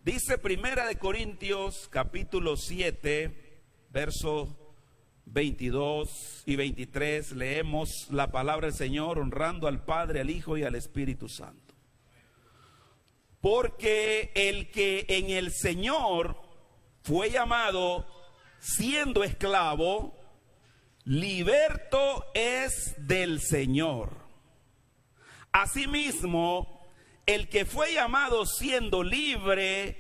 Dice Primera de Corintios capítulo 7, versos 22 y 23, leemos la palabra del Señor honrando al Padre, al Hijo y al Espíritu Santo. Porque el que en el Señor fue llamado siendo esclavo, liberto es del Señor. Asimismo, el que fue llamado siendo libre,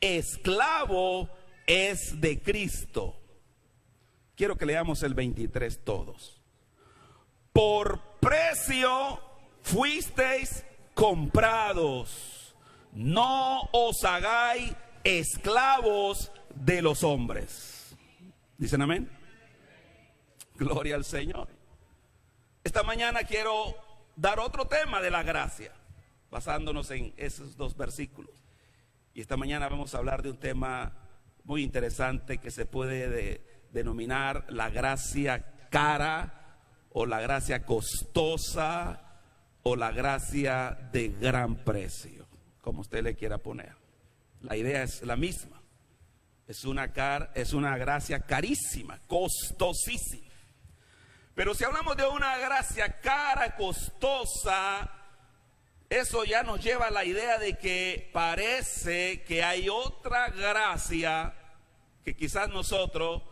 esclavo es de Cristo. Quiero que leamos el 23 todos. Por precio fuisteis comprados, no os hagáis esclavos de los hombres. ¿Dicen amén? Gloria al Señor. Esta mañana quiero dar otro tema de la gracia, basándonos en esos dos versículos. Y esta mañana vamos a hablar de un tema muy interesante que se puede denominar la gracia cara, o la gracia costosa, o la gracia de gran precio, como usted le quiera poner. La idea es la misma. Es una gracia carísima, costosísima. Pero si hablamos de una gracia cara, costosa, eso ya nos lleva a la idea de que parece que hay otra gracia que quizás nosotros,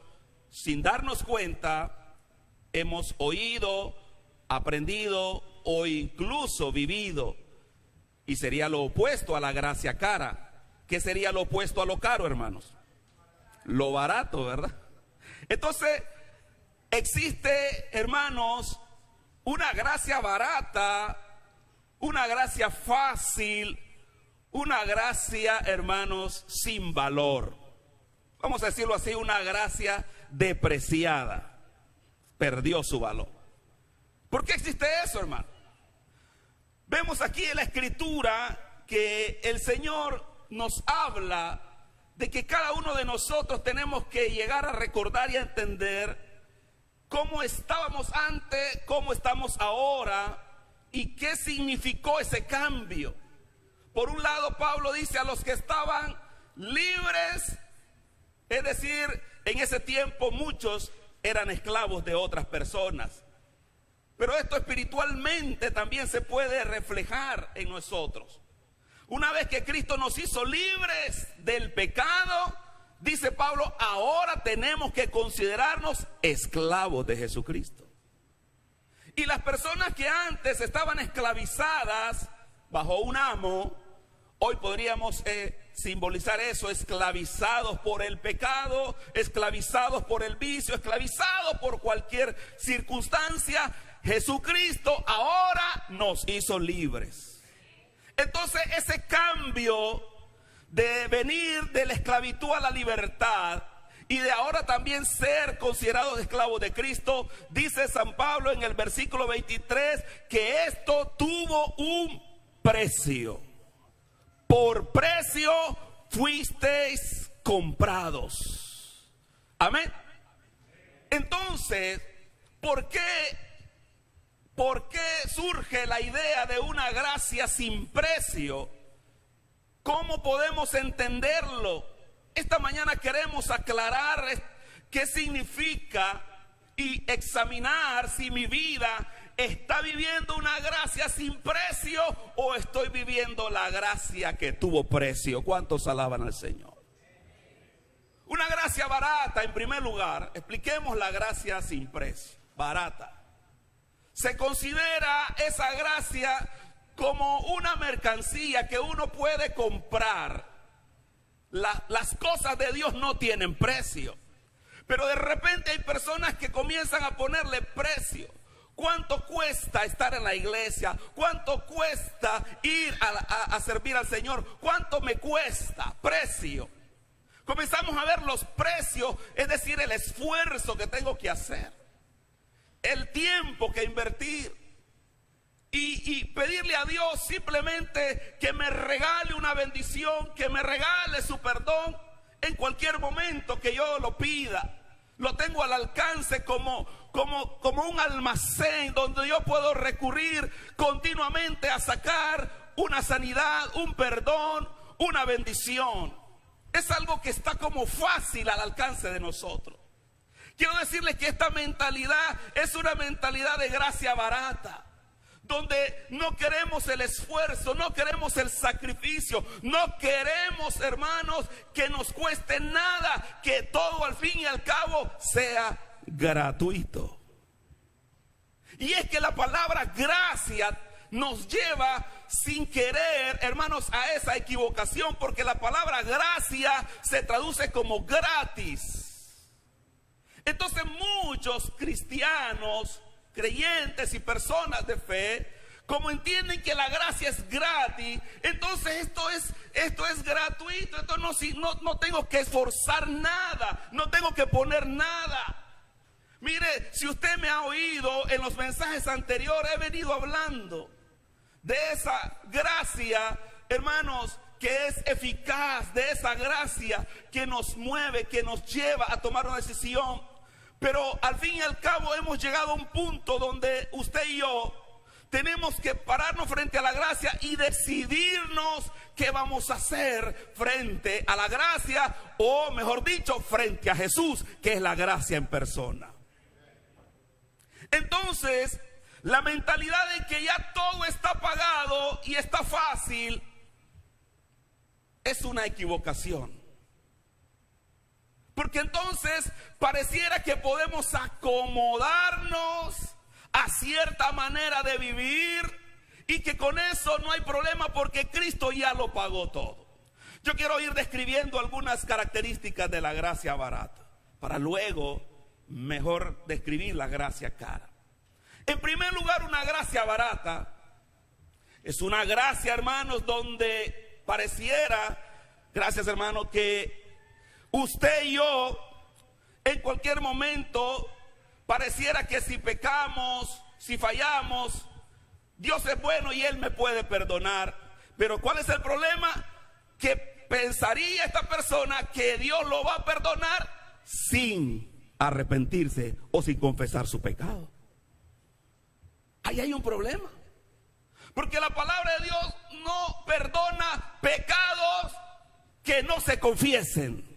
sin darnos cuenta, hemos oído, aprendido o incluso vivido. Y sería lo opuesto a la gracia cara. ¿Qué sería lo opuesto a lo caro, hermanos? Lo barato, ¿verdad? Entonces, existe, hermanos, una gracia barata, una gracia fácil, una gracia, hermanos, sin valor. Vamos a decirlo así, una gracia depreciada. Perdió su valor. ¿Por qué existe eso, hermano? Vemos aquí en la Escritura que el Señor nos habla de que cada uno de nosotros tenemos que llegar a recordar y a entender cómo estábamos antes, cómo estamos ahora y qué significó ese cambio. Por un lado, Pablo dice a los que estaban libres, es decir, en ese tiempo muchos eran esclavos de otras personas. Pero esto espiritualmente también se puede reflejar en nosotros. Una vez que Cristo nos hizo libres del pecado, dice Pablo, ahora tenemos que considerarnos esclavos de Jesucristo. Y las personas que antes estaban esclavizadas bajo un amo, hoy podríamos simbolizar eso, esclavizados por el pecado, esclavizados por el vicio, esclavizados por cualquier circunstancia. Jesucristo ahora nos hizo libres. Entonces ese cambio de venir de la esclavitud a la libertad y de ahora también ser considerados esclavos de Cristo, dice San Pablo en el versículo 23 que esto tuvo un precio. Por precio fuisteis comprados. Amén. Entonces, ¿por qué surge la idea de una gracia sin precio? ¿Cómo podemos entenderlo? Esta mañana queremos aclarar qué significa y examinar si mi vida está viviendo una gracia sin precio o estoy viviendo la gracia que tuvo precio. ¿Cuántos alaban al Señor? Una gracia barata, en primer lugar, expliquemos la gracia sin precio, barata. Se considera esa gracia como una mercancía que uno puede comprar. Las cosas de Dios no tienen precio, pero de repente hay personas que comienzan a ponerle precio. ¿Cuánto cuesta estar en la iglesia? ¿Cuánto cuesta ir a servir al Señor? ¿Cuánto me cuesta? Precio. Comenzamos a ver los precios, es decir, el esfuerzo que tengo que hacer, el tiempo que invertir. Y pedirle a Dios simplemente que me regale una bendición, que me regale su perdón en cualquier momento que yo lo pida. Lo tengo al alcance como un almacén donde yo puedo recurrir continuamente a sacar una sanidad, un perdón, una bendición. Es algo que está como fácil al alcance de nosotros. Quiero decirles que esta mentalidad es una mentalidad de gracia barata, donde no queremos el esfuerzo, no queremos el sacrificio, no queremos, hermanos, que nos cueste nada, que todo al fin y al cabo sea gratuito. Y es que la palabra gracia nos lleva sin querer, hermanos, a esa equivocación, porque la palabra gracia se traduce como gratis. Entonces muchos cristianos, creyentes y personas de fe, como entienden que la gracia es gratis, entonces esto es gratuito, esto no tengo que esforzar nada, no tengo que poner nada. Mire, si usted me ha oído en los mensajes anteriores, he venido hablando de esa gracia, hermanos, que es eficaz, de esa gracia que nos mueve, que nos lleva a tomar una decisión. Pero al fin y al cabo hemos llegado a un punto donde usted y yo tenemos que pararnos frente a la gracia y decidirnos qué vamos a hacer frente a la gracia, o mejor dicho, frente a Jesús, que es la gracia en persona. Entonces, la mentalidad de que ya todo está pagado y está fácil es una equivocación. Porque entonces pareciera que podemos acomodarnos a cierta manera de vivir y que con eso no hay problema porque Cristo ya lo pagó todo. Yo quiero ir describiendo algunas características de la gracia barata para luego mejor describir la gracia cara. En primer lugar, una gracia barata es una gracia, hermanos, donde pareciera, gracias, hermanos, que usted y yo, en cualquier momento, pareciera que si pecamos, si fallamos, Dios es bueno y Él me puede perdonar. Pero ¿cuál es el problema? Que pensaría esta persona que Dios lo va a perdonar sin arrepentirse o sin confesar su pecado. Ahí hay un problema. Porque la palabra de Dios no perdona pecados que no se confiesen.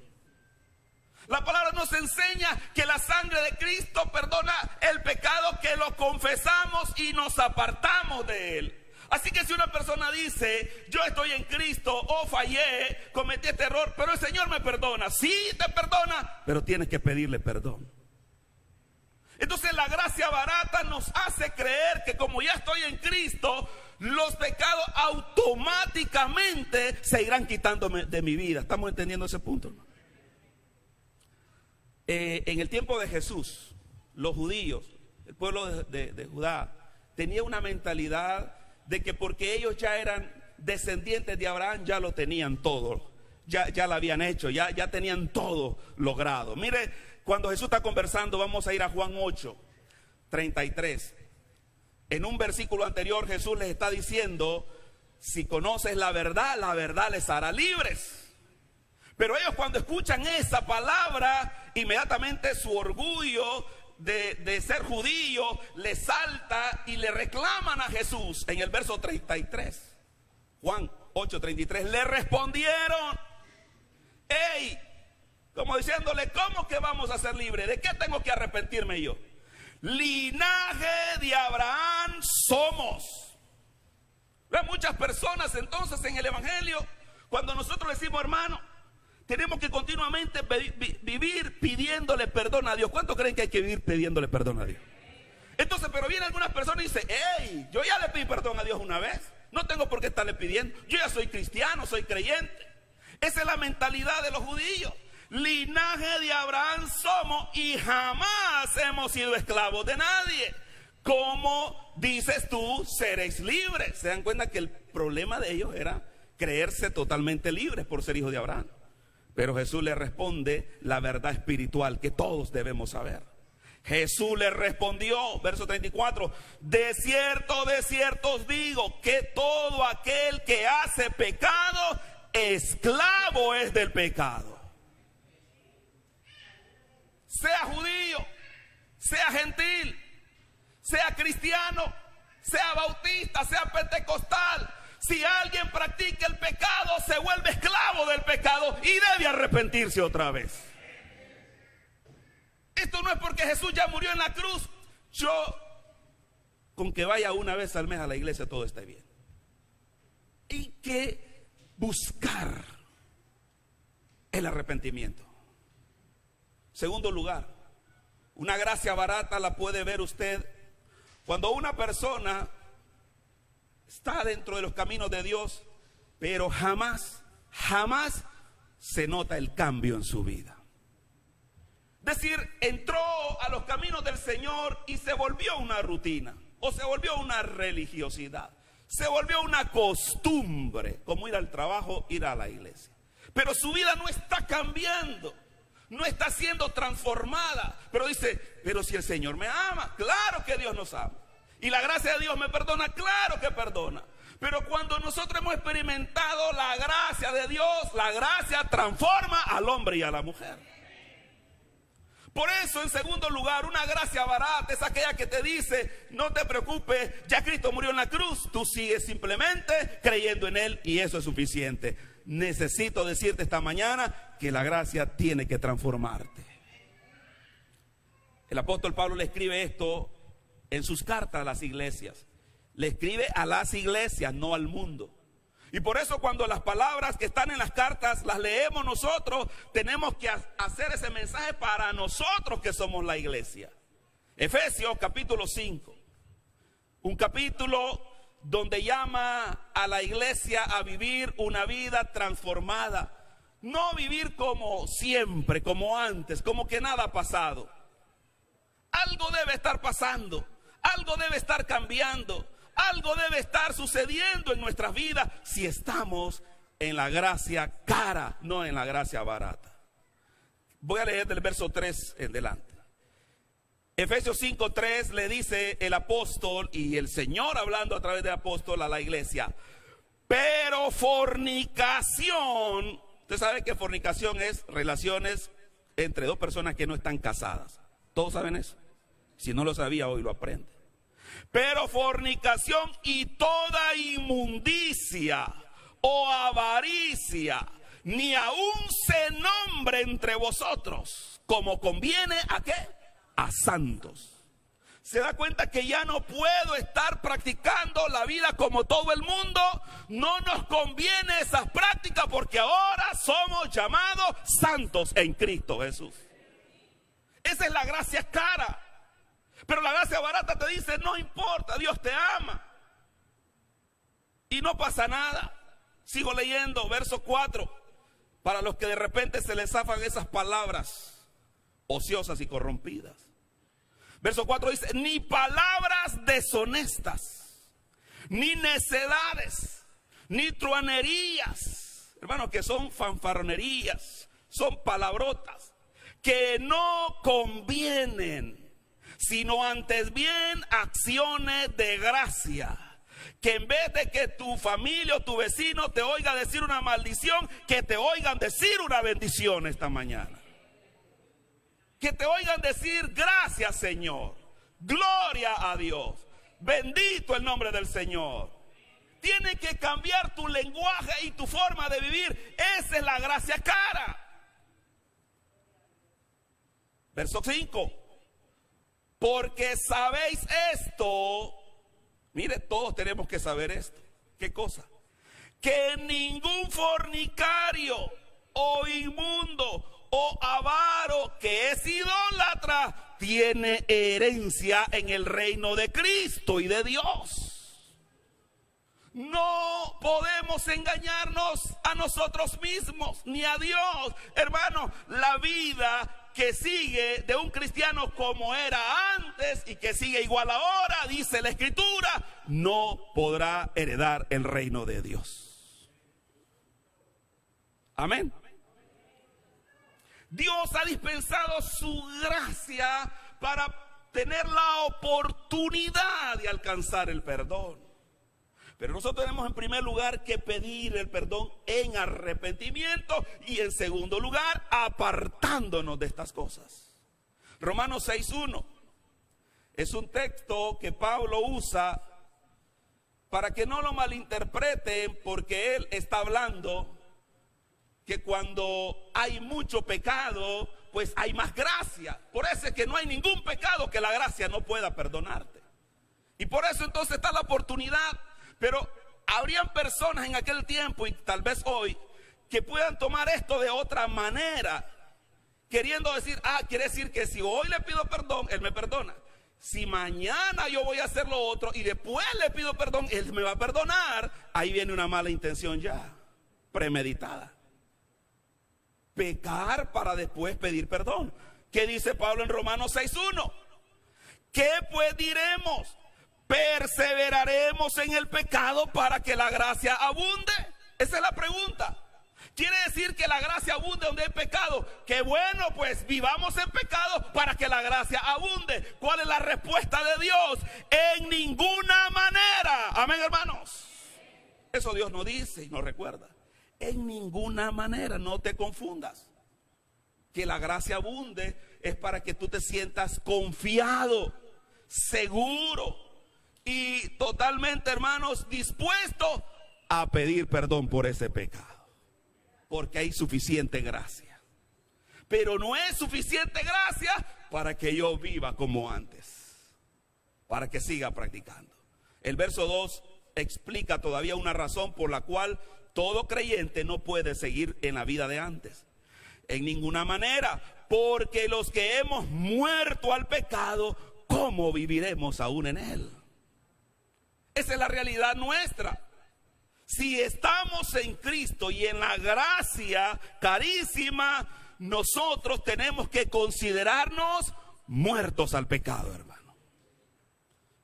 La palabra nos enseña que la sangre de Cristo perdona el pecado que lo confesamos y nos apartamos de él. Así que si una persona dice, yo estoy en Cristo, o fallé, cometí este error, pero el Señor me perdona. Sí te perdona, pero tienes que pedirle perdón. Entonces la gracia barata nos hace creer que como ya estoy en Cristo, los pecados automáticamente se irán quitando de mi vida. ¿Estamos entendiendo ese punto, hermano? En el tiempo de Jesús, los judíos, el pueblo de Judá, tenía una mentalidad de que porque ellos ya eran descendientes de Abraham, ya lo tenían todo, ya lo habían hecho, ya tenían todo logrado. Mire, cuando Jesús está conversando, vamos a ir a Juan 8:33. En un versículo anterior Jesús les está diciendo, si conoces la verdad les hará libres. Pero ellos cuando escuchan esa palabra, inmediatamente su orgullo de ser judío les salta y le reclaman a Jesús. En el verso 33, Juan 8:33, le respondieron, hey, como diciéndole, ¿cómo que vamos a ser libres? ¿De qué tengo que arrepentirme yo? Linaje de Abraham somos. Hay muchas personas entonces en el evangelio, cuando nosotros decimos, hermano, tenemos que continuamente vivir pidiéndole perdón a Dios. ¿Cuánto creen que hay que vivir pidiéndole perdón a Dios? Entonces, pero vienen algunas personas y dicen, hey, yo ya le pedí perdón a Dios una vez, no tengo por qué estarle pidiendo, yo ya soy cristiano, soy creyente. Esa es la mentalidad de los judíos. Linaje de Abraham somos y jamás hemos sido esclavos de nadie. ¿Cómo dices tú seréis libres? Se dan cuenta que el problema de ellos era creerse totalmente libres por ser hijos de Abraham. Pero Jesús le responde la verdad espiritual que todos debemos saber. Jesús le respondió, verso 34, de cierto os digo que todo aquel que hace pecado, esclavo es del pecado. Sea judío, sea gentil, sea cristiano, sea bautista, sea pentecostal, Si alguien practica el pecado, se vuelve esclavo del pecado y debe arrepentirse otra vez. Esto no es porque Jesús ya murió en la cruz. Yo, con que vaya una vez al mes a la iglesia, todo está bien. Hay que buscar el arrepentimiento. Segundo lugar, una gracia barata la puede ver usted cuando una persona está dentro de los caminos de Dios, pero jamás se nota el cambio en su vida. Es decir, entró a los caminos del Señor y se volvió una rutina, o se volvió una religiosidad, se volvió una costumbre, como ir al trabajo, ir a la iglesia. Pero su vida no está cambiando, no está siendo transformada. Pero dice, pero si el Señor me ama, claro que Dios nos ama. Y la gracia de Dios me perdona, claro que perdona. Pero cuando nosotros hemos experimentado la gracia de Dios, la gracia transforma al hombre y a la mujer. Por eso, en segundo lugar, una gracia barata es aquella que te dice, no te preocupes, ya Cristo murió en la cruz, tú sigues simplemente creyendo en Él y eso es suficiente. Necesito decirte esta mañana que la gracia tiene que transformarte. El apóstol Pablo le escribe esto en sus cartas a las iglesias. Le escribe a las iglesias, no al mundo. Y por eso cuando las palabras que están en las cartas las leemos nosotros, tenemos que hacer ese mensaje para nosotros que somos la iglesia. Efesios capítulo 5, un capítulo donde llama a la iglesia a vivir una vida transformada. No vivir como siempre, como antes, como que nada ha pasado. Algo debe estar pasando, algo debe estar cambiando. Algo debe estar sucediendo en nuestras vidas si estamos en la gracia cara, no en la gracia barata. Voy a leer del verso 3 en delante. Efesios 5:3 le dice el apóstol y el Señor hablando a través del apóstol a la iglesia. Pero fornicación, usted sabe que fornicación es relaciones entre dos personas que no están casadas. ¿Todos saben eso? Si no lo sabía, hoy lo aprende. Pero fornicación y toda inmundicia o avaricia, ni aún se nombre entre vosotros, como conviene a ¿qué? A santos. Se da cuenta que ya no puedo estar practicando la vida como todo el mundo. No nos conviene esas prácticas porque ahora somos llamados santos en Cristo Jesús. Esa es la gracia cara. Pero la gracia barata te dice, no importa, Dios te ama. Y no pasa nada. Sigo leyendo, verso 4. Para los que de repente se les zafan esas palabras ociosas y corrompidas. Verso 4 dice, ni palabras deshonestas, ni necedades, ni truanerías. Hermanos, que son fanfarronerías, son palabrotas, que no convienen, sino antes bien acciones de gracia. Que en vez de que tu familia o tu vecino te oiga decir una maldición, que te oigan decir una bendición esta mañana. Que te oigan decir gracias Señor, gloria a Dios, bendito el nombre del Señor. Tiene que cambiar tu lenguaje y tu forma de vivir. Esa es la gracia cara. Verso 5. Porque sabéis esto. Mire, todos tenemos que saber esto. ¿Qué cosa? Que ningún fornicario o inmundo o avaro que es idólatra tiene herencia en el reino de Cristo y de Dios. No podemos engañarnos a nosotros mismos ni a Dios. Hermano, la vida que sigue de un cristiano como era antes y que sigue igual ahora, dice la Escritura, no podrá heredar el reino de Dios. Amén. Dios ha dispensado su gracia para tener la oportunidad de alcanzar el perdón. Pero nosotros tenemos en primer lugar que pedir el perdón en arrepentimiento y en segundo lugar apartándonos de estas cosas. Romanos 6:1 es un texto que Pablo usa para que no lo malinterpreten, porque él está hablando que cuando hay mucho pecado, pues hay más gracia. Por eso es que no hay ningún pecado que la gracia no pueda perdonarte. Y por eso entonces está la oportunidad. Pero habrían personas en aquel tiempo y tal vez hoy que puedan tomar esto de otra manera, queriendo decir, quiere decir que si hoy le pido perdón, él me perdona. Si mañana yo voy a hacer lo otro y después le pido perdón, él me va a perdonar. Ahí viene una mala intención ya, premeditada. Pecar para después pedir perdón. ¿Qué dice Pablo en Romanos 6:1? ¿Qué pues diremos? ¿Perseveraremos en el pecado para que la gracia abunde? Esa es la pregunta. Quiere decir que la gracia abunde donde hay pecado. Que bueno, pues vivamos en pecado para que la gracia abunde. ¿Cuál es la respuesta de Dios? En ninguna manera. Amén, hermanos. Eso Dios nos dice y nos recuerda. En ninguna manera, no te confundas. Que la gracia abunde es para que tú te sientas confiado, seguro y totalmente, hermanos, dispuesto a pedir perdón por ese pecado. Porque hay suficiente gracia. Pero no es suficiente gracia para que yo viva como antes, para que siga practicando. El verso 2 explica todavía una razón por la cual todo creyente no puede seguir en la vida de antes. En ninguna manera, porque los que hemos muerto al pecado, ¿cómo viviremos aún en él? Esa es la realidad nuestra. Si estamos en Cristo y en la gracia carísima, nosotros tenemos que considerarnos muertos al pecado, hermano.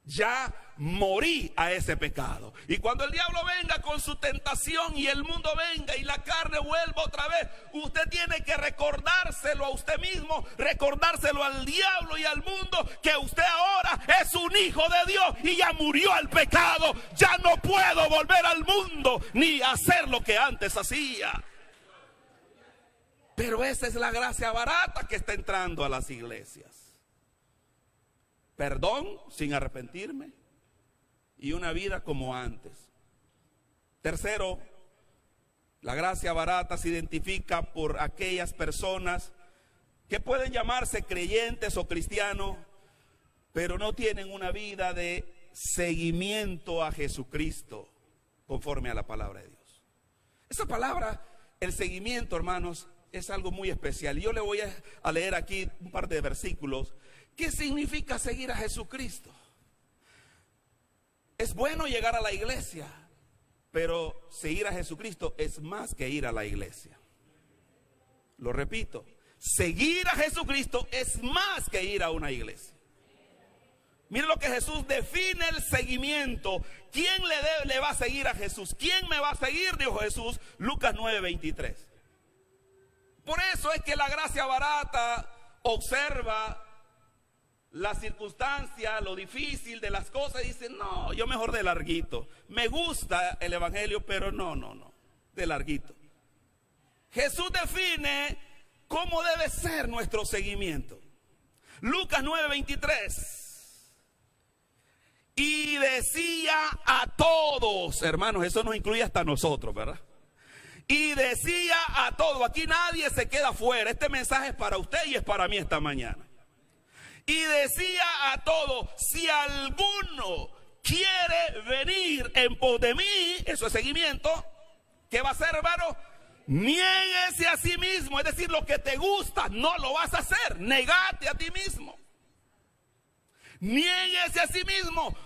Ya morí a ese pecado. Y cuando el diablo venga con su tentación y el mundo venga y la carne vuelva otra vez, usted tiene que recordárselo a usted mismo, recordárselo al diablo y al mundo, que usted ahora es un hijo de Dios y ya murió al pecado. Ya no puedo volver al mundo ni hacer lo que antes hacía. Pero esa es la gracia barata que está entrando a las iglesias. Perdón sin arrepentirme y una vida como antes. Tercero, la gracia barata se identifica por aquellas personas que pueden llamarse creyentes o cristianos, pero no tienen una vida de seguimiento a Jesucristo conforme a la palabra de Dios. Esa palabra, el seguimiento, hermanos, es algo muy especial. Yo le voy a leer aquí un par de versículos. ¿Qué significa seguir a Jesucristo? Es bueno llegar a la iglesia, pero seguir a Jesucristo es más que ir a la iglesia. Lo repito, seguir a Jesucristo es más que ir a una iglesia. Mire lo que Jesús define el seguimiento. ¿Quién le va a seguir a Jesús? ¿Quién me va a seguir? Dijo Jesús, Lucas 9:23. Por eso es que la gracia barata observa la circunstancia, lo difícil de las cosas, y dice, no, yo mejor de larguito. Me gusta el evangelio, pero no, de larguito. Jesús define cómo debe ser nuestro seguimiento. Lucas 9:23. Y decía a todos, hermanos, eso nos incluye hasta nosotros, ¿verdad? Y decía a todos, aquí nadie se queda fuera. Este mensaje es para usted y es para mí esta mañana. Y decía a todos, si alguno quiere venir en pos de mí, eso es seguimiento, ¿qué va a hacer, hermano? Niéguese a sí mismo, es decir, lo que te gusta no lo vas a hacer, negate a ti mismo. Niéguese a sí mismo,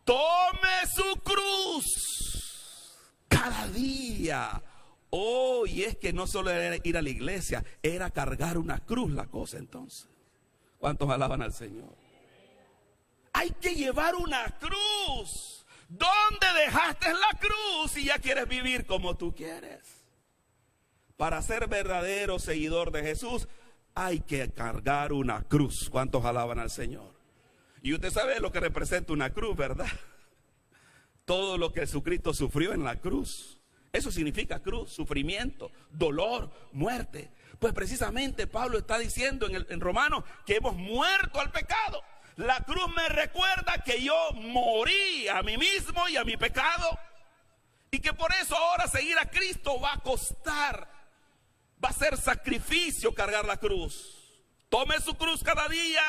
tome su cruz cada día. Y es que no solo era ir a la iglesia, era cargar una cruz la cosa entonces. ¿Cuántos alaban al Señor? Hay que llevar una cruz. ¿Dónde dejaste la cruz si ya quieres vivir como tú quieres? Para ser verdadero seguidor de Jesús hay que cargar una cruz. ¿Cuántos alaban al Señor? Y usted sabe lo que representa una cruz, ¿verdad? Todo lo que Jesucristo sufrió en la cruz. Eso significa cruz, sufrimiento, dolor, muerte. Pues precisamente Pablo está diciendo en Romanos que hemos muerto al pecado. La cruz me recuerda que yo morí a mí mismo y a mi pecado, y que por eso ahora seguir a Cristo va a costar, va a ser sacrificio cargar la cruz. Tome su cruz cada día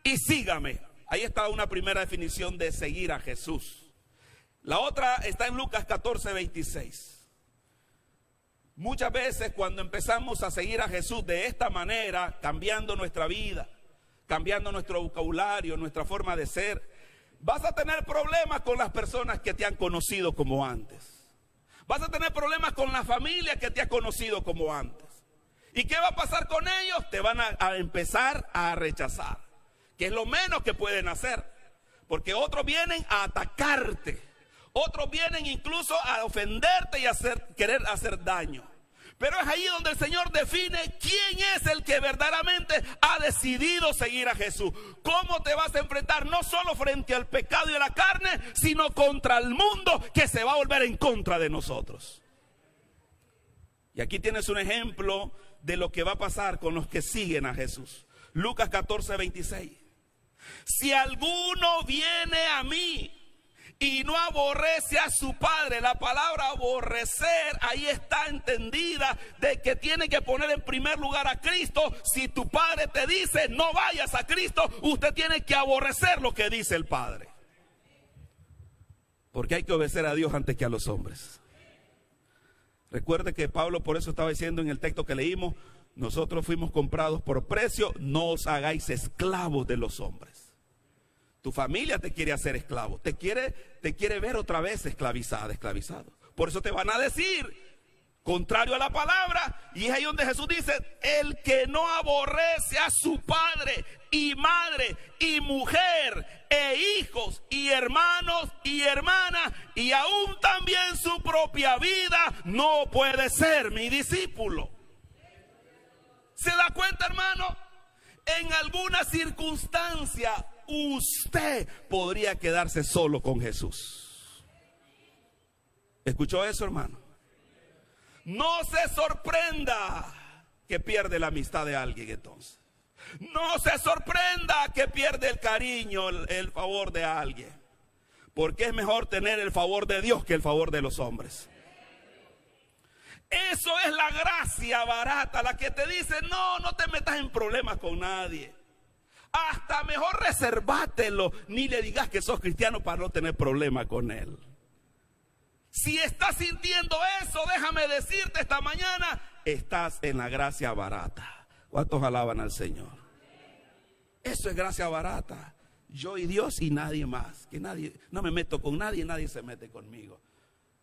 y sígame. Ahí está una primera definición de seguir a Jesús. La otra está en Lucas 14:26. Muchas veces cuando empezamos a seguir a Jesús de esta manera, cambiando nuestra vida, cambiando nuestro vocabulario, nuestra forma de ser, vas a tener problemas con las personas que te han conocido como antes. Vas a tener problemas con la familia que te ha conocido como antes. ¿Y qué va a pasar con ellos? Te van a empezar a rechazar, que es lo menos que pueden hacer, porque otros vienen a atacarte, otros vienen incluso a ofenderte y a querer hacer daño. Pero es ahí donde el Señor define quién es el que verdaderamente ha decidido seguir a Jesús. ¿Cómo te vas a enfrentar? No solo frente al pecado y a la carne, sino contra el mundo que se va a volver en contra de nosotros. Y aquí tienes un ejemplo de lo que va a pasar con los que siguen a Jesús. Lucas 14:26. Si alguno viene a mí y no aborrece a su padre, la palabra aborrecer ahí está entendida de que tiene que poner en primer lugar a Cristo. Si tu padre te dice no vayas a Cristo, usted tiene que aborrecer lo que dice el Padre, porque hay que obedecer a Dios antes que a los hombres. Recuerde que Pablo por eso estaba diciendo en el texto que leímos: nosotros fuimos comprados por precio, no os hagáis esclavos de los hombres. Tu familia te quiere hacer esclavo, te quiere ver otra vez esclavizado. Por eso te van a decir contrario a la palabra, y es ahí donde Jesús dice: el que no aborrece a su padre y madre y mujer e hijos y hermanos y hermanas y aún también su propia vida, no puede ser mi discípulo. ¿Se da cuenta, hermano? En alguna circunstancia usted podría quedarse solo con Jesús. ¿Escuchó eso, hermano? No se sorprenda que pierde la amistad de alguien entonces. No se sorprenda que pierde el cariño, el favor de alguien. Porque es mejor tener el favor de Dios que el favor de los hombres. Eso es la gracia barata, la que te dice: no te metas en problemas con nadie. Hasta mejor reservátelo, ni le digas que sos cristiano para no tener problema con él. Si estás sintiendo eso, déjame decirte esta mañana, estás en la gracia barata. ¿Cuántos alaban al Señor? Eso es gracia barata. Yo y Dios y nadie más. Que nadie, no me meto con nadie, nadie se mete conmigo.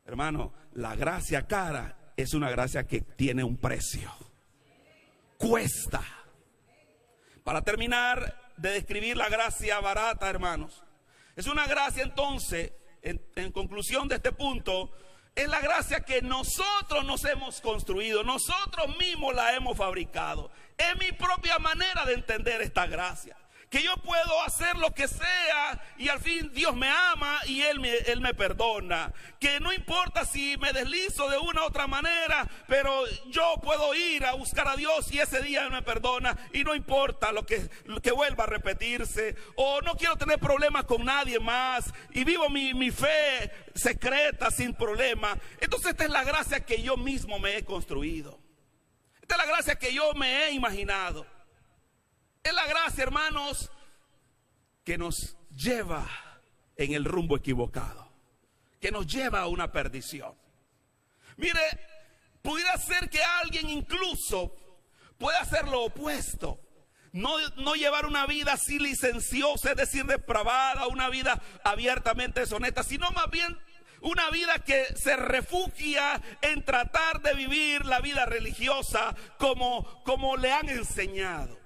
Hermano, la gracia cara es una gracia que tiene un precio. Cuesta. Para terminar de describir la gracia barata, hermanos, es una gracia entonces, en conclusión de este punto, es la gracia que nosotros nos hemos construido, nosotros mismos la hemos fabricado. Es mi propia manera de entender esta gracia, que yo puedo hacer lo que sea y al fin Dios me ama y Él me perdona. Que no importa si me deslizo de una u otra manera, pero yo puedo ir a buscar a Dios y ese día Él me perdona. Y no importa lo que vuelva a repetirse, o no quiero tener problemas con nadie más y vivo mi fe secreta sin problema. Entonces esta es la gracia que yo mismo me he construido. Esta es la gracia que yo me he imaginado. Es la gracia, hermanos, que nos lleva en el rumbo equivocado, que nos lleva a una perdición. Mire, pudiera ser que alguien incluso pueda hacer lo opuesto. No llevar una vida así licenciosa, es decir, depravada, una vida abiertamente deshonesta, sino más bien una vida que se refugia en tratar de vivir la vida religiosa como le han enseñado.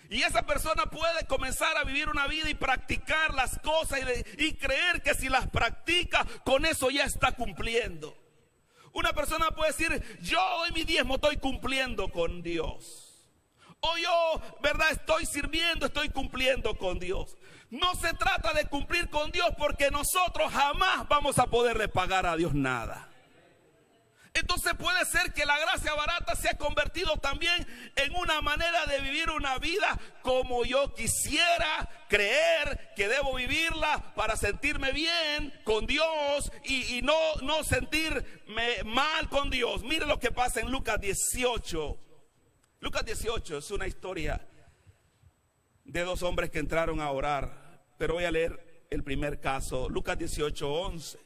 Y esa persona puede comenzar a vivir una vida y practicar las cosas y creer que si las practica, con eso ya está cumpliendo. Una persona puede decir: yo doy mi diezmo, estoy cumpliendo con Dios. O yo, ¿verdad? Estoy sirviendo, estoy cumpliendo con Dios. No se trata de cumplir con Dios, porque nosotros jamás vamos a poderle pagar a Dios nada. Entonces puede ser que la gracia barata se ha convertido también en una manera de vivir una vida como yo quisiera creer que debo vivirla para sentirme bien con Dios y no sentirme mal con Dios. Mire lo que pasa en Lucas 18. Lucas 18 es una historia de dos hombres que entraron a orar, pero voy a leer el primer caso, Lucas 18:11.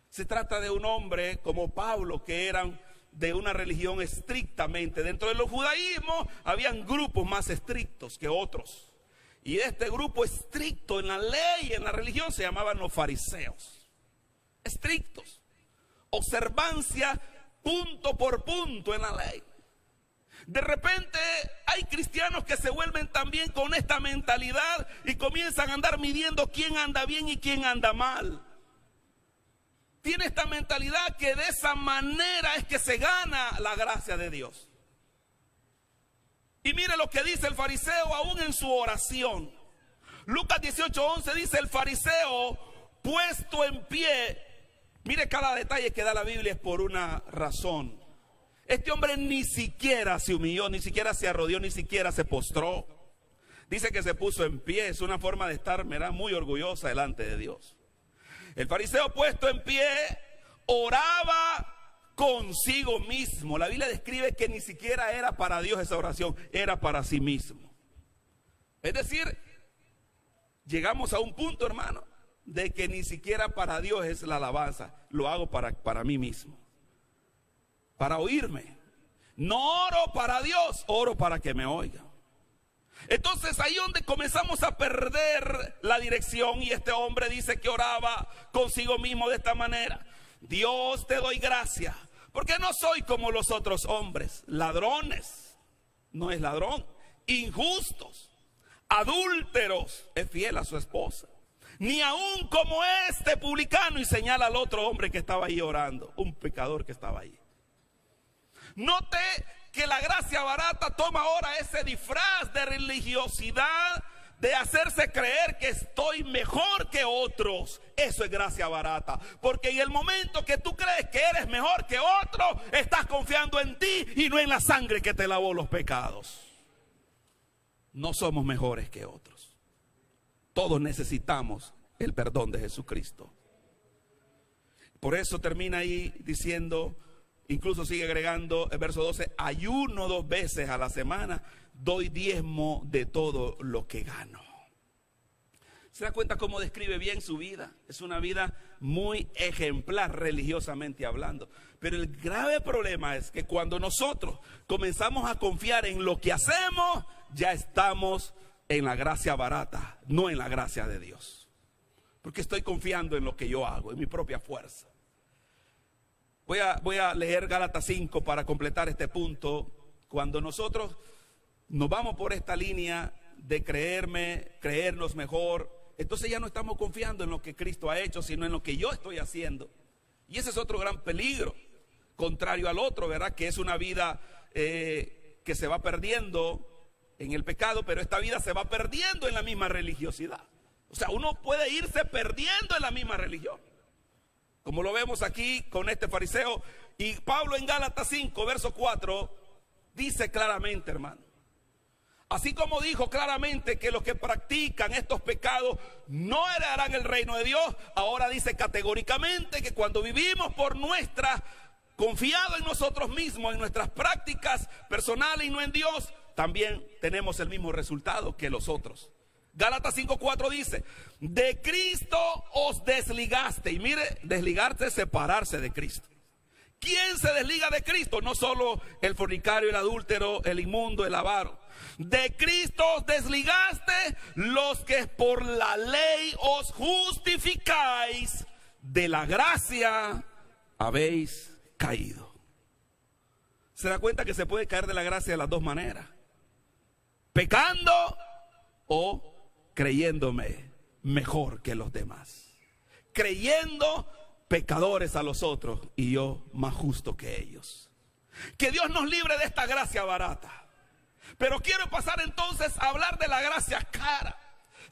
Se trata de un hombre como Pablo, que eran de una religión estrictamente. Dentro del judaísmo habían grupos más estrictos que otros. Y este grupo estricto en la ley, en la religión, se llamaban los fariseos. Estrictos. Observancia punto por punto en la ley. De repente hay cristianos que se vuelven también con esta mentalidad y comienzan a andar midiendo quién anda bien y quién anda mal. Tiene esta mentalidad que de esa manera es que se gana la gracia de Dios. Y mire lo que dice el fariseo aún en su oración. Lucas 18:11 dice: el fariseo puesto en pie. Mire, cada detalle que da la Biblia es por una razón. Este hombre ni siquiera se humilló, ni siquiera se arrodilló, ni siquiera se postró. Dice que se puso en pie. Es una forma de estar, mira, muy orgullosa delante de Dios. El fariseo puesto en pie oraba consigo mismo. La Biblia describe que ni siquiera era para Dios esa oración, era para sí mismo. Es decir, llegamos a un punto, hermano, de que ni siquiera para Dios es la alabanza. Lo hago para mí mismo, para oírme. No oro para Dios, oro para que me oiga. Entonces ahí donde comenzamos a perder la dirección, y este hombre dice que oraba consigo mismo de esta manera: Dios, te doy gracias, porque no soy como los otros hombres, ladrones, no es ladrón, injustos, adúlteros, es fiel a su esposa, ni aún como este publicano, y señala al otro hombre que estaba ahí orando, un pecador que estaba ahí. Note que la gracia barata toma ahora ese disfraz de religiosidad, de hacerse creer que estoy mejor que otros. Eso es gracia barata, porque en el momento que tú crees que eres mejor que otro, estás confiando en ti y no en la sangre que te lavó los pecados. No somos mejores que otros. Todos necesitamos el perdón de Jesucristo. Por eso termina ahí diciendo, incluso sigue agregando el verso 12: ayuno 2 veces a la semana, doy diezmo de todo lo que gano. ¿Se da cuenta cómo describe bien su vida? Es una vida muy ejemplar religiosamente hablando. Pero el grave problema es que cuando nosotros comenzamos a confiar en lo que hacemos, ya estamos en la gracia barata, no en la gracia de Dios. Porque estoy confiando en lo que yo hago, en mi propia fuerza. Voy a leer Gálatas 5 para completar este punto. Cuando nosotros nos vamos por esta línea de creernos mejor, entonces ya no estamos confiando en lo que Cristo ha hecho, sino en lo que yo estoy haciendo. Y ese es otro gran peligro, contrario al otro, ¿verdad? Que es una vida que se va perdiendo en el pecado, pero esta vida se va perdiendo en la misma religiosidad. O sea, uno puede irse perdiendo en la misma religión, como lo vemos aquí con este fariseo. Y Pablo en Gálatas 5, verso 4, dice claramente, hermano, así como dijo claramente que los que practican estos pecados no heredarán el reino de Dios, ahora dice categóricamente que cuando vivimos por confiado en nosotros mismos, en nuestras prácticas personales y no en Dios, también tenemos el mismo resultado que los otros. Gálatas 5:4 dice: de Cristo os desligaste. Y mire, desligarse es separarse de Cristo. ¿Quién se desliga de Cristo? No solo el fornicario, el adúltero, el inmundo, el avaro. De Cristo os desligaste los que por la ley os justificáis, de la gracia habéis caído. ¿Se da cuenta que se puede caer de la gracia de las dos maneras? Pecando o creyéndome mejor que los demás, creyendo pecadores a los otros y yo más justo que ellos. Que Dios nos libre de esta gracia barata. Pero quiero pasar entonces a hablar de la gracia cara,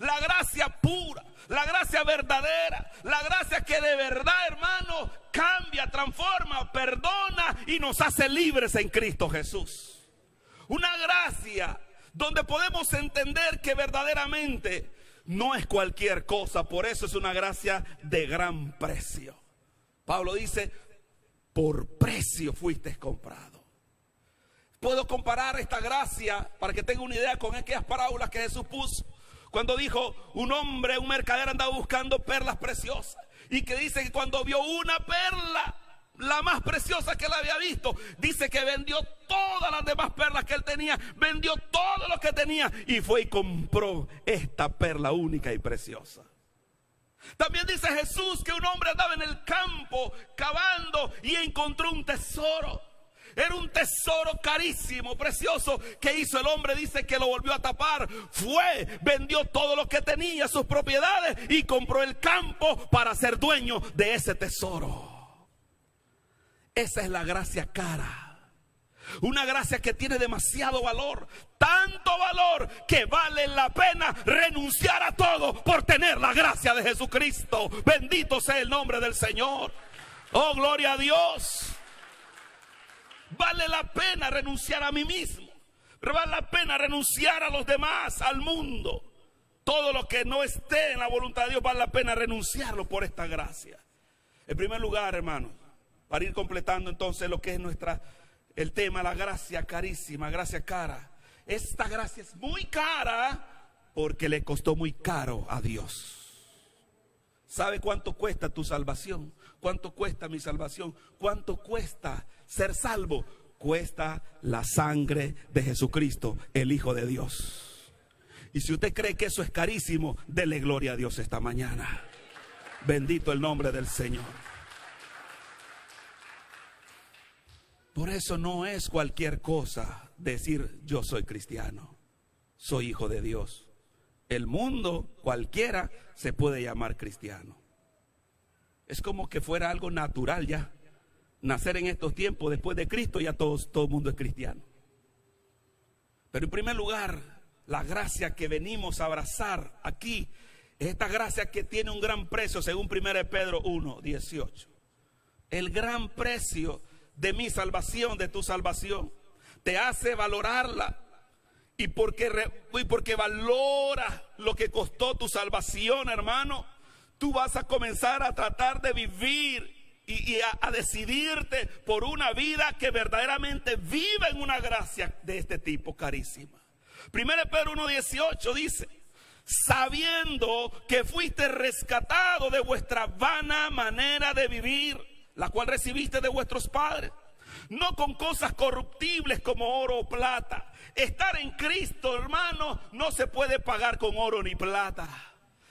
La gracia pura, la gracia verdadera, la gracia que de verdad, hermano, cambia, transforma, perdona y nos hace libres en Cristo Jesús. Una gracia donde podemos entender que verdaderamente no es cualquier cosa, por eso es una gracia de gran precio. Pablo dice, por precio fuiste comprado. Puedo comparar esta gracia para que tenga una idea con aquellas parábolas que Jesús puso. Cuando dijo, un mercader andaba buscando perlas preciosas. Y que dice que cuando vio una perla, la más preciosa que él había visto, dice que vendió todas las demás perlas que él tenía, vendió todo lo que tenía y fue y compró esta perla única y preciosa. También dice Jesús que un hombre andaba en el campo cavando y encontró un tesoro. Era un tesoro carísimo, precioso. ¿Qué hizo el hombre? Dice que lo volvió a tapar. Fue, vendió todo lo que tenía, sus propiedades, y compró el campo para ser dueño de ese tesoro. Esa es la gracia cara. Una gracia que tiene demasiado valor. Tanto valor que vale la pena renunciar a todo por tener la gracia de Jesucristo. Bendito sea el nombre del Señor. Oh, gloria a Dios. Vale la pena renunciar a mí mismo, pero vale la pena renunciar a los demás, al mundo. Todo lo que no esté en la voluntad de Dios vale la pena renunciarlo por esta gracia. En primer lugar, hermanos, para ir completando entonces lo que es el tema, la gracia carísima, gracia cara. Esta gracia es muy cara porque le costó muy caro a Dios. ¿Sabe cuánto cuesta tu salvación? ¿Cuánto cuesta mi salvación? ¿Cuánto cuesta ser salvo? Cuesta la sangre de Jesucristo, el Hijo de Dios. Y si usted cree que eso es carísimo, dele gloria a Dios esta mañana. Bendito el nombre del Señor. Por eso no es cualquier cosa decir yo soy cristiano, soy hijo de Dios. El mundo, cualquiera, se puede llamar cristiano. Es como que fuera algo natural ya. Nacer en estos tiempos, después de Cristo, ya todo el mundo es cristiano. Pero en primer lugar, la gracia que venimos a abrazar aquí es esta gracia que tiene un gran precio, según 1 Pedro 1:18. El gran precio de mi salvación, de tu salvación, te hace valorarla. Y porque valora lo que costó tu salvación, hermano, tú vas a comenzar a tratar de vivir y a decidirte por una vida que verdaderamente viva en una gracia de este tipo carísima. 1 Pedro 1:18 dice, sabiendo que fuiste rescatado de vuestra vana manera de vivir, la cual recibiste de vuestros padres, no con cosas corruptibles como oro o plata. Estar en Cristo, hermano, no se puede pagar con oro ni plata.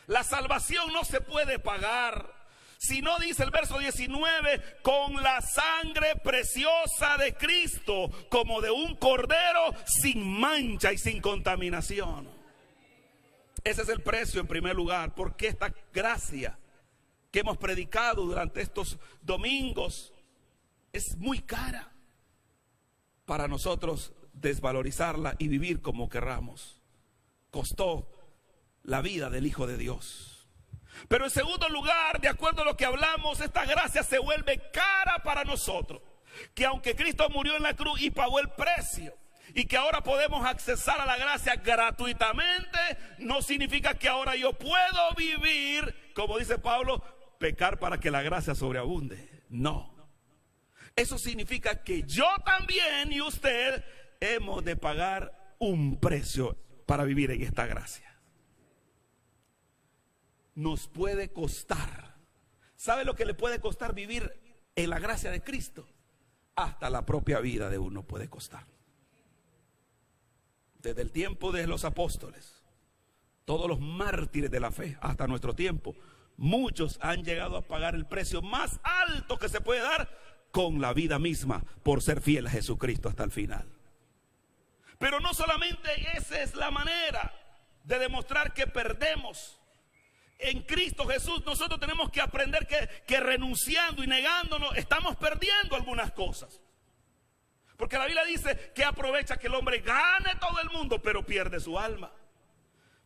La salvación no se puede pagar. Si no, dice el verso 19, con la sangre preciosa de Cristo, como de un cordero sin mancha y sin contaminación. Ese es el precio en primer lugar, porque esta gracia que hemos predicado durante estos domingos es muy cara para nosotros desvalorizarla y vivir como querramos. Costó la vida del Hijo de Dios. Pero en segundo lugar, de acuerdo a lo que hablamos, esta gracia se vuelve cara para nosotros. Que aunque Cristo murió en la cruz y pagó el precio, y que ahora podemos accesar a la gracia gratuitamente, no significa que ahora yo puedo vivir, como dice Pablo, pecar para que la gracia sobreabunde. No. Eso significa que yo también y usted hemos de pagar un precio para vivir en esta gracia. Nos puede costar. ¿Sabe lo que le puede costar vivir en la gracia de Cristo? Hasta la propia vida de uno puede costar. Desde el tiempo de los apóstoles, todos los mártires de la fe, hasta nuestro tiempo, muchos han llegado a pagar el precio más alto que se puede dar con la vida misma por ser fiel a Jesucristo hasta el final. Pero no solamente esa es la manera de demostrar que perdemos. En Cristo Jesús nosotros tenemos que aprender que renunciando y negándonos estamos perdiendo algunas cosas. Porque la Biblia dice que aprovecha que el hombre gane todo el mundo pero pierde su alma.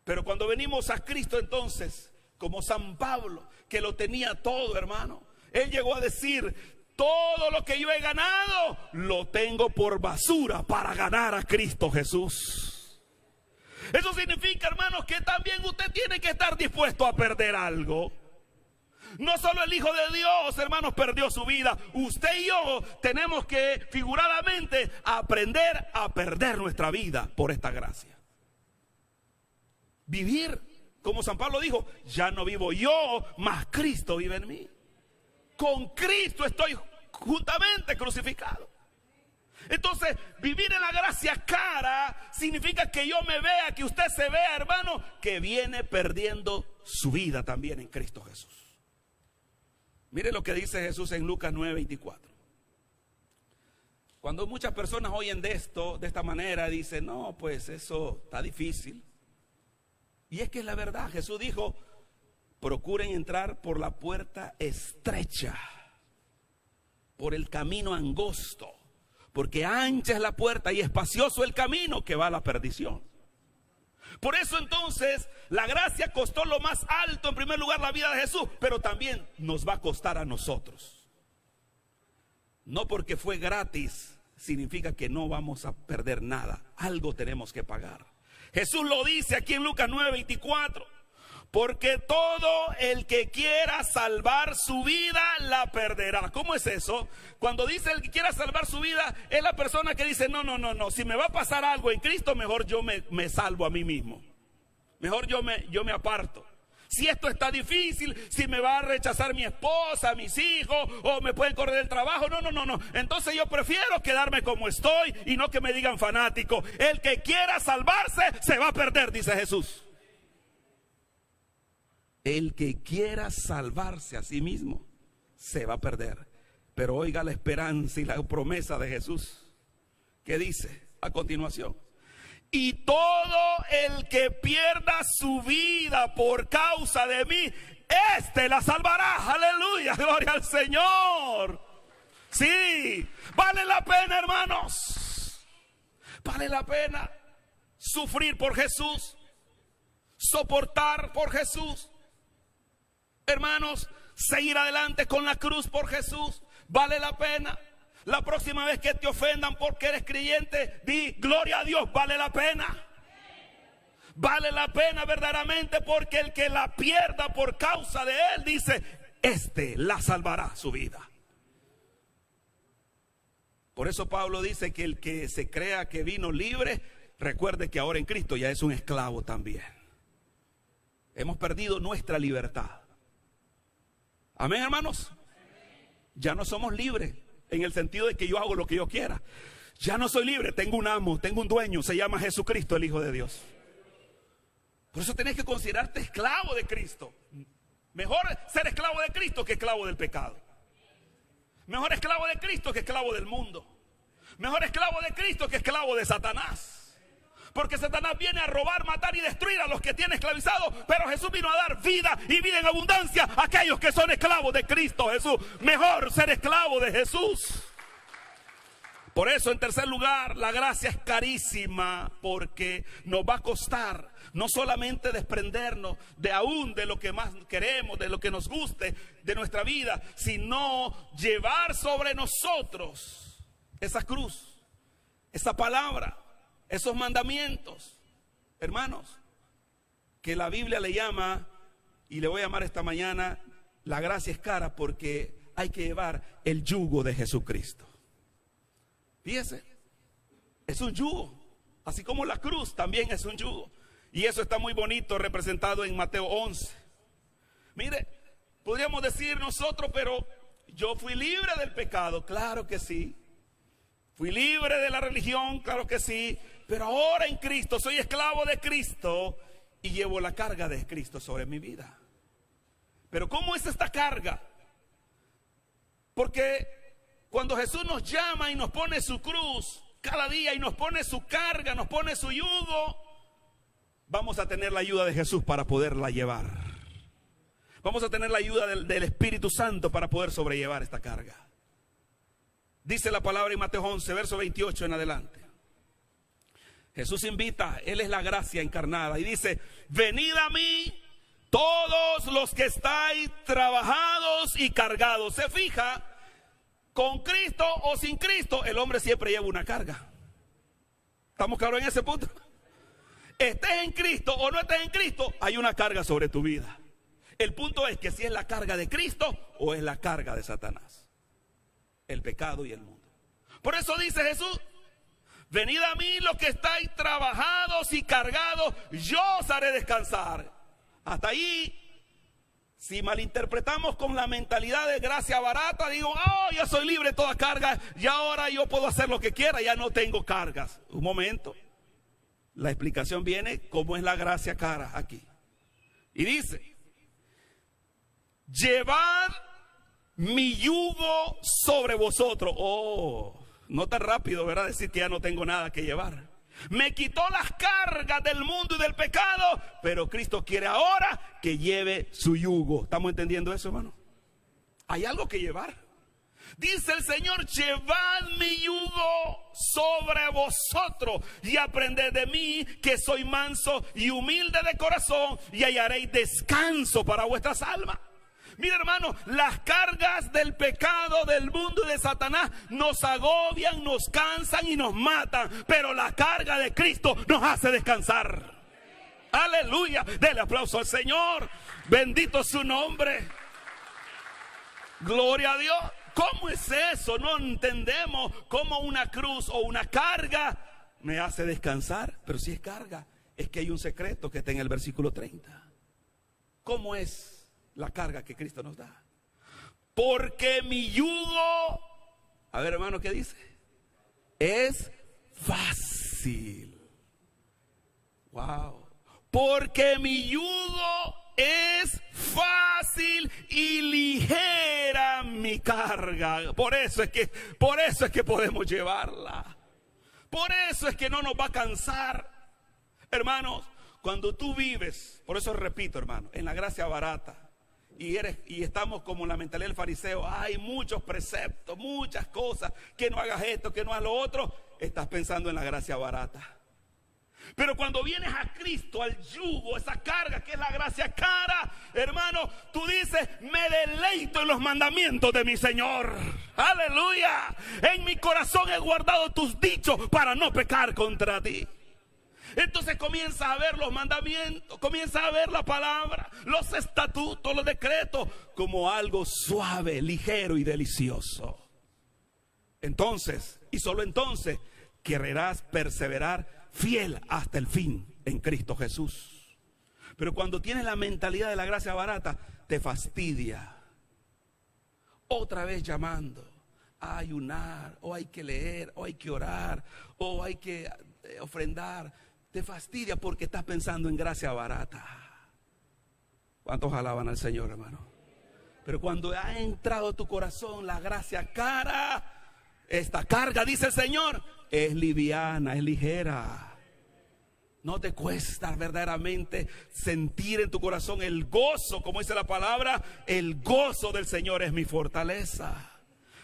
Pero cuando venimos a Cristo entonces, como San Pablo, que lo tenía todo, hermano, él llegó a decir: todo lo que yo he ganado, lo tengo por basura para ganar a Cristo Jesús. Eso significa, hermanos, que también usted tiene que estar dispuesto a perder algo. No solo el Hijo de Dios, hermanos, perdió su vida. Usted y yo tenemos que figuradamente aprender a perder nuestra vida por esta gracia. Vivir, como San Pablo dijo: ya no vivo yo, mas Cristo vive en mí. Con Cristo estoy juntamente crucificado. Entonces, vivir en la gracia cara significa que yo me vea, que usted se vea, hermano, que viene perdiendo su vida también en Cristo Jesús. Mire lo que dice Jesús en Lucas 9:24. Cuando muchas personas oyen de esto, de esta manera, dicen: no, pues eso está difícil. Y es que es la verdad. Jesús dijo: procuren entrar por la puerta estrecha, por el camino angosto, porque ancha es la puerta y espacioso el camino que va a la perdición. Por eso entonces la gracia costó lo más alto, en primer lugar la vida de Jesús, pero también nos va a costar a nosotros. No porque fue gratis significa que no vamos a perder nada. Algo tenemos que pagar. Jesús lo dice aquí en Lucas 9:24. Porque todo el que quiera salvar su vida la perderá. ¿Cómo es eso? Cuando dice el que quiera salvar su vida, es la persona que dice: no, si me va a pasar algo en Cristo, mejor yo me salvo a mí mismo. Mejor yo me aparto. Si esto está difícil, si me va a rechazar mi esposa, mis hijos, o me pueden correr del trabajo, no. Entonces yo prefiero quedarme como estoy y no que me digan fanático. El que quiera salvarse se va a perder, dice Jesús. El que quiera salvarse a sí mismo se va a perder. Pero oiga la esperanza y la promesa de Jesús, que dice a continuación: y todo el que pierda su vida por causa de mí, este la salvará. Aleluya, gloria al Señor. Sí, vale la pena, hermanos. Vale la pena sufrir por Jesús, soportar por Jesús. Hermanos, seguir adelante con la cruz por Jesús, vale la pena. La próxima vez que te ofendan porque eres creyente, di: gloria a Dios, vale la pena. Vale la pena verdaderamente, porque el que la pierda por causa de él, dice, este la salvará su vida. Por eso Pablo dice que el que se crea que vino libre, recuerde que ahora en Cristo ya es un esclavo también. Hemos perdido nuestra libertad. Amén, hermanos. Ya no somos libres en el sentido de que yo hago lo que yo quiera. Ya no soy libre, tengo un amo, tengo un dueño, se llama Jesucristo, el Hijo de Dios. Por eso tenés que considerarte esclavo de Cristo. Mejor ser esclavo de Cristo que esclavo del pecado. Mejor esclavo de Cristo que esclavo del mundo. Mejor esclavo de Cristo que esclavo de Satanás. Porque Satanás viene a robar, matar y destruir a los que tiene esclavizados, pero Jesús vino a dar vida y vida en abundancia a aquellos que son esclavos de Cristo Jesús. Mejor ser esclavo de Jesús. Por eso, en tercer lugar, la gracia es carísima, porque nos va a costar no solamente desprendernos de lo que más queremos, de lo que nos guste de nuestra vida, sino llevar sobre nosotros esa cruz, esa palabra, esos mandamientos, hermanos, que la Biblia le llama, y le voy a llamar esta mañana, la gracia es cara, porque hay que llevar el yugo de Jesucristo. Fíjese, es un yugo, así como la cruz también es un yugo. Y eso está muy bonito representado en Mateo 11. Mire, podríamos decir nosotros, pero yo fui libre del pecado, claro que sí. Fui libre de la religión, claro que sí. Pero ahora en Cristo soy esclavo de Cristo y llevo la carga de Cristo sobre mi vida. Pero ¿cómo es esta carga? Porque cuando Jesús nos llama y nos pone su cruz cada día y nos pone su carga, nos pone su yugo, vamos a tener la ayuda de Jesús para poderla llevar. Vamos a tener la ayuda del Espíritu Santo para poder sobrellevar esta carga. Dice la palabra en Mateo 11, verso 28 en adelante: Jesús invita, Él es la gracia encarnada y dice: venid a mí todos los que estáis trabajados y cargados. Se fija, con Cristo o sin Cristo, el hombre siempre lleva una carga. ¿Estamos claros en ese punto? Estés en Cristo o no estés en Cristo, hay una carga sobre tu vida. El punto es que si es la carga de Cristo o es la carga de Satanás, el pecado y el mundo. Por eso dice Jesús: venid a mí los que estáis trabajados y cargados, yo os haré descansar. Hasta ahí, si malinterpretamos con la mentalidad de gracia barata, digo: oh, yo soy libre de toda carga y ahora yo puedo hacer lo que quiera, ya no tengo cargas. Un momento, la explicación viene cómo es la gracia cara aquí. Y dice: llevad mi yugo sobre vosotros. Oh, no tan rápido, ¿verdad? Decir que ya no tengo nada que llevar. Me quitó las cargas del mundo y del pecado, pero Cristo quiere ahora que lleve su yugo. ¿Estamos entendiendo eso, hermano? Hay algo que llevar. Dice el Señor: llevad mi yugo sobre vosotros y aprended de mí, que soy manso y humilde de corazón, y hallaréis descanso para vuestras almas. Mira, hermano, las cargas del pecado, del mundo y de Satanás nos agobian, nos cansan y nos matan, pero la carga de Cristo nos hace descansar. Aleluya, dele aplauso al Señor, bendito su nombre, gloria a Dios. ¿Cómo es eso? No entendemos cómo una cruz o una carga me hace descansar, pero si es carga, es que hay un secreto que está en el versículo 30. ¿Cómo es la carga que Cristo nos da? Porque mi yugo, a ver, hermano, ¿qué dice? Es fácil. Wow. Porque mi yugo es fácil y ligera mi carga. Por eso es que podemos llevarla. Por eso es que no nos va a cansar. Hermanos, cuando tú vives, por eso repito, hermano, en la gracia barata, y estamos como en la mentalidad del fariseo, hay muchos preceptos, muchas cosas, que no hagas esto, que no hagas lo otro, estás pensando en la gracia barata. Pero cuando vienes a Cristo, al yugo, esa carga que es la gracia cara, hermano, tú dices: me deleito en los mandamientos de mi Señor. Aleluya. En mi corazón he guardado tus dichos para no pecar contra ti. Entonces comienza a ver los mandamientos, comienza a ver la palabra, los estatutos, los decretos, como algo suave, ligero y delicioso. Entonces, y solo entonces, querrás perseverar fiel hasta el fin en Cristo Jesús. Pero cuando tienes la mentalidad de la gracia barata, te fastidia. Otra vez llamando a ayunar, o hay que leer, o hay que orar, o hay que ofrendar. Te fastidia porque estás pensando en gracia barata. ¿Cuántos alaban al Señor, hermano? Pero cuando ha entrado a tu corazón la gracia cara, esta carga, dice el Señor, es liviana, es ligera. No te cuesta verdaderamente sentir en tu corazón el gozo, como dice la palabra: el gozo del Señor es mi fortaleza.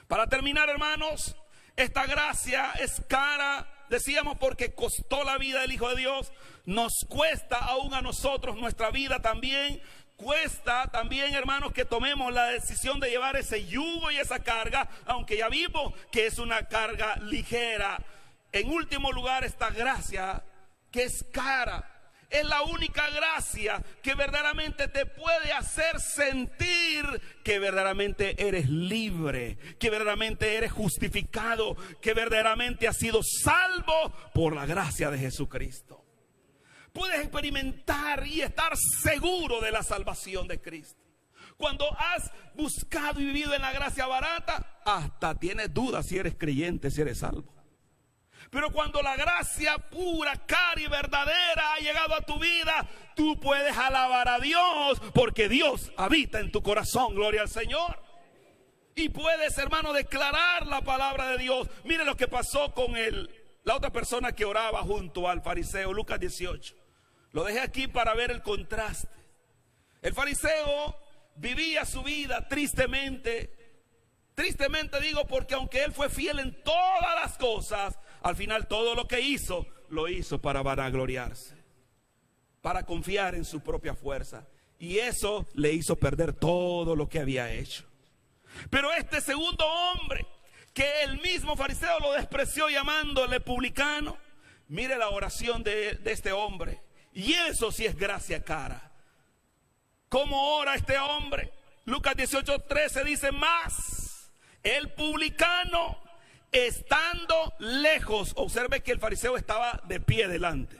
Para terminar, hermanos, esta gracia es cara, decíamos, porque costó la vida del Hijo de Dios. Nos cuesta aún a nosotros nuestra vida también. Cuesta también, hermanos, que tomemos la decisión de llevar ese yugo y esa carga, aunque ya vimos que es una carga ligera. En último lugar, esta gracia que es cara, es la única gracia que verdaderamente te puede hacer sentir que verdaderamente eres libre, que verdaderamente eres justificado, que verdaderamente has sido salvo por la gracia de Jesucristo. Puedes experimentar y estar seguro de la salvación de Cristo. Cuando has buscado y vivido en la gracia barata, hasta tienes dudas si eres creyente, si eres salvo. Pero cuando la gracia pura, cara y verdadera ha llegado a tu vida, tú puedes alabar a Dios, porque Dios habita en tu corazón, gloria al Señor. Y puedes, hermano, declarar la palabra de Dios. Mire lo que pasó con la otra persona que oraba junto al fariseo, Lucas 18. Lo dejé aquí para ver el contraste. El fariseo vivía su vida tristemente. Tristemente digo, porque aunque él fue fiel en todas las cosas, al final todo lo que hizo lo hizo para vanagloriarse, para confiar en su propia fuerza. Y eso le hizo perder todo lo que había hecho. Pero este segundo hombre, que el mismo fariseo lo despreció llamándole publicano, mire la oración de este hombre. Y eso sí es gracia cara. ¿Cómo ora este hombre? Lucas 18:13 dice: más el publicano, estando lejos, observe que el fariseo estaba de pie delante,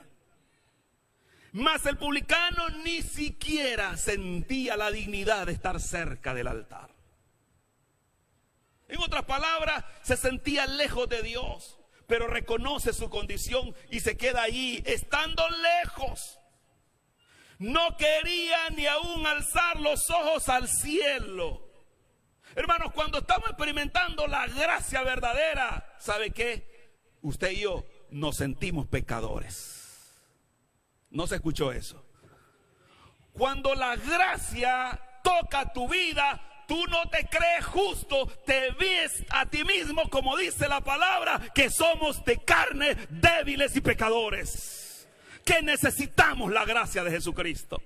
mas el publicano ni siquiera sentía la dignidad de estar cerca del altar. En otras palabras, se sentía lejos de Dios, pero reconoce su condición y se queda ahí, estando lejos. No quería ni aún alzar los ojos al cielo. Hermanos, cuando estamos experimentando la gracia verdadera, ¿sabe qué? Usted y yo nos sentimos pecadores. ¿No se escuchó eso? Cuando la gracia toca tu vida, tú no te crees justo, te ves a ti mismo, como dice la palabra, que somos de carne, débiles y pecadores, que necesitamos la gracia de Jesucristo,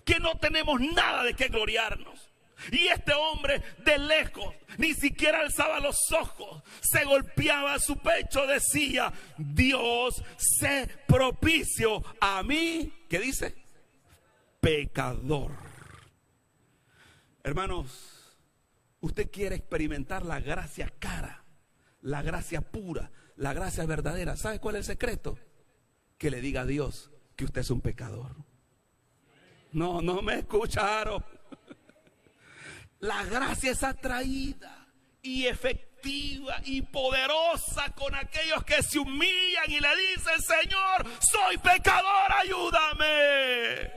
que no tenemos nada de qué gloriarnos. Y este hombre de lejos ni siquiera alzaba los ojos, se golpeaba su pecho, decía: Dios, sé propicio a mí, ¿qué dice? Pecador. Hermanos, usted quiere experimentar la gracia cara, la gracia pura, la gracia verdadera. ¿Sabe cuál es el secreto? Que le diga a Dios que usted es un pecador. No me escucharon. La gracia es atraída y efectiva y poderosa con aquellos que se humillan y le dicen: Señor, soy pecador, ayúdame.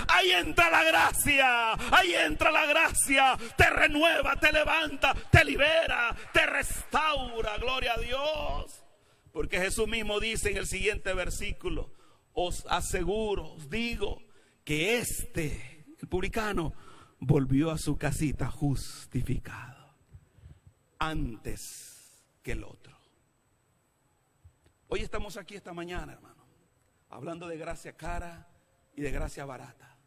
Ahí entra la gracia, ahí entra la gracia, te renueva, te levanta, te libera, te restaura, gloria a Dios. Porque Jesús mismo dice en el siguiente versículo: os aseguro, os digo, que el publicano, volvió a su casita justificado antes que el otro. Hoy estamos aquí esta mañana, hermano, hablando de gracia cara y de gracia barata.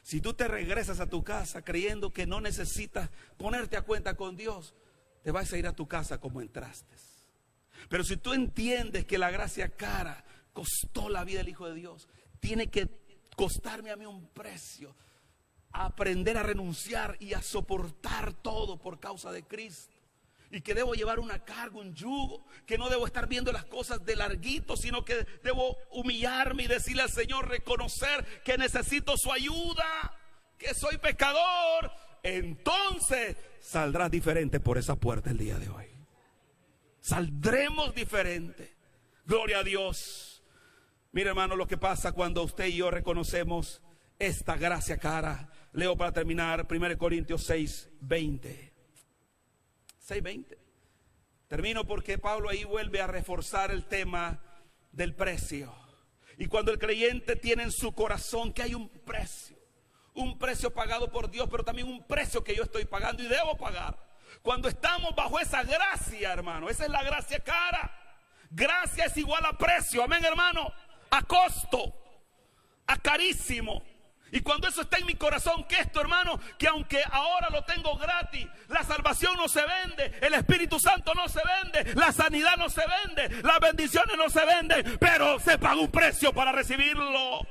Si tú te regresas a tu casa creyendo que no necesitas ponerte a cuenta con Dios, te vas a ir a tu casa como entraste. Pero si tú entiendes que la gracia cara costó la vida del Hijo de Dios, tiene que costarme a mí un precio, aprender a renunciar y a soportar todo por causa de Cristo. Y que debo llevar una carga, un yugo, que no debo estar viendo las cosas de larguito, sino que debo humillarme y decirle al Señor, reconocer que necesito su ayuda, que soy pecador. Entonces saldrás diferente por esa puerta el día de hoy. Saldremos diferente. Gloria a Dios. Mire, hermano, lo que pasa cuando usted y yo reconocemos esta gracia cara. Leo para terminar 1 Corintios 6:20. 6:20. Termino porque Pablo ahí vuelve a reforzar el tema del precio. Y cuando el creyente tiene en su corazón que hay un precio pagado por Dios, pero también un precio que yo estoy pagando y debo pagar. Cuando estamos bajo esa gracia, hermano, esa es la gracia cara. Gracia es igual a precio, amén, hermano, a costo, a carísimo. Y cuando eso está en mi corazón, que esto, hermano, que aunque ahora lo tengo gratis, la salvación no se vende, el Espíritu Santo no se vende, la sanidad no se vende, las bendiciones no se venden, pero se paga un precio para recibirlo.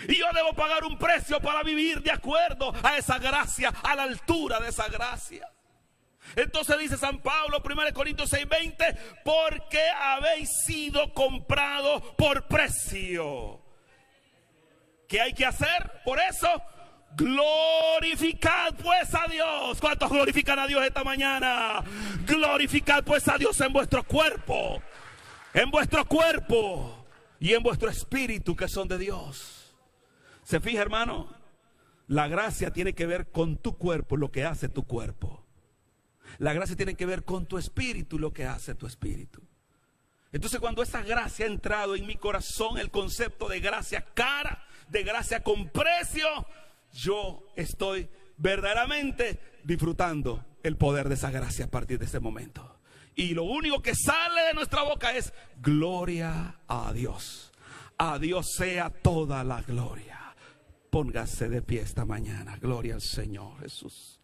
Y yo debo pagar un precio para vivir de acuerdo a esa gracia, a la altura de esa gracia. Entonces dice San Pablo, 1 Corintios 6:20, porque habéis sido comprados por precio. ¿Qué hay que hacer? Por eso, glorificad pues a Dios. ¿Cuántos glorifican a Dios esta mañana? Glorificad pues a Dios en vuestro cuerpo y en vuestro espíritu, que son de Dios. ¿Se fija, hermano? La gracia tiene que ver con tu cuerpo, lo que hace tu cuerpo. La gracia tiene que ver con tu espíritu, lo que hace tu espíritu. Entonces, cuando esa gracia ha entrado en mi corazón, el concepto de gracia cara, de gracia con precio, yo estoy verdaderamente disfrutando el poder de esa gracia a partir de ese momento. y lo único que sale de nuestra boca es gloria a Dios. A Dios sea toda la gloria. Póngase de pie esta mañana. Gloria al Señor Jesús.